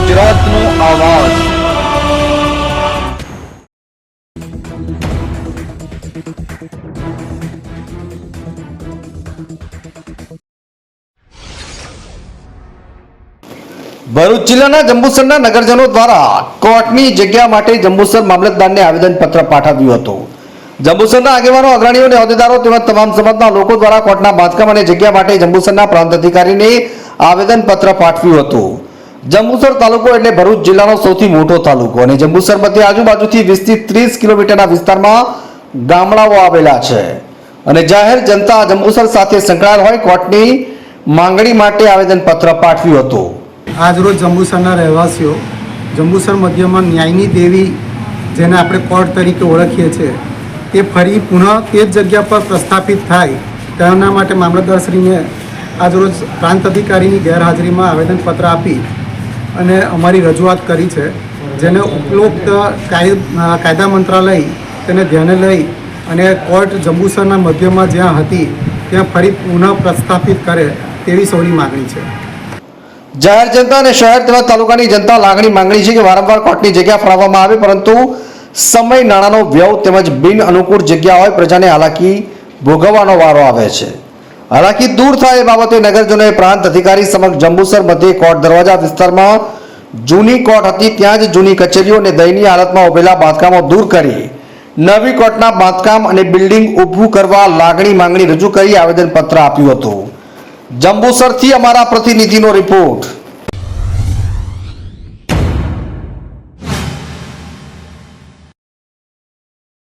ગુજરાતનો આવાજ। ભરૂચ જિલ્લાના જંબુસરના નગરજનો દ્વારા કોર્ટની જગ્યા માટે જંબુસર મામલતદારને આવેદનપત્ર પાઠવ્યું હતું। જંબુસરના આગેવાનો, અગ્રણીઓ અને હોદ્દેદારો તેમજ તમામ સમાજના લોકો દ્વારા કોર્ટના બાંધકામ અને જગ્યા માટે જંબુસરના પ્રાંત અધિકારીને આવેદનપત્ર પાઠવ્યું હતું। જંબુસર તાલુકો એટલે ભરૂચ જિલ્લાનો સૌથી મોટો તાલુકો અને જંબુસર મધ્ય આજુબાજુથી 20 થી 30 કિલોમીટરના વિસ્તારમાં ગામડાઓ આવેલા છે અને જાહેર જનતા જંબુસર સાથે સંકળાયેલ હોય કોર્ટની માંગણી માટે આવેદનપત્ર પાઠવ્યું હતું। આજરોજ જંબુસરના રહેવાસીઓ જંબુસર મધ્યમાં ન્યાયની દેવી જેને આપણે કોર્ટ તરીકે ઓળખીએ છીએ તે ફરી પુનઃ તે જ જગ્યા પર પ્રસ્થાપિત થાય તેના માટે મામલતદારશ્રીને આજરોજ પ્રાંત અધિકારીની ગેરહાજરીમાં આવેદનપત્ર આપી અને અમારી રજૂઆત કરી છે, જેને ઉપરોક્ત કાયદા મંત્રાલય તેને ધ્યાને લઈ અને કોર્ટ જંબુસરના મધ્યમાં જ્યાં હતી ત્યાં ફરી પુનઃ પ્રસ્થાપિત કરે તેવી સૌની માગણી છે। જાહેર જનતા અને શહેર તેમજ તાલુકાની જનતા માંગણી છે કે વારંવાર કોર્ટની જગ્યા ફાળવવામાં આવે પરંતુ સમય નાણાંનો વ્યય તેમજ બિન અનુકૂળ જગ્યા હોય પ્રજાને હાલાકી ભોગવવાનો વારો આવે છે। હાલાકી દૂર થાય એ બાબતે નગરજનોએ પ્રાંત અધિકારી સમક્ષ જંબુસર મધ્યે કોર્ટ દરવાજા વિસ્તારમાં જૂની કોર્ટ હતી ત્યાં જ જૂની કચેરીઓ અને દયનીય હાલતમાં ઉભેલા બાંધકામો દૂર કરી નવી કોર્ટના બાંધકામ અને બિલ્ડિંગ ઊભું કરવા માંગણી રજૂ કરી આવેદનપત્ર આપ્યું હતું। જંબુસરથી અમારા પ્રતિનિધિનો રિપોર્ટ।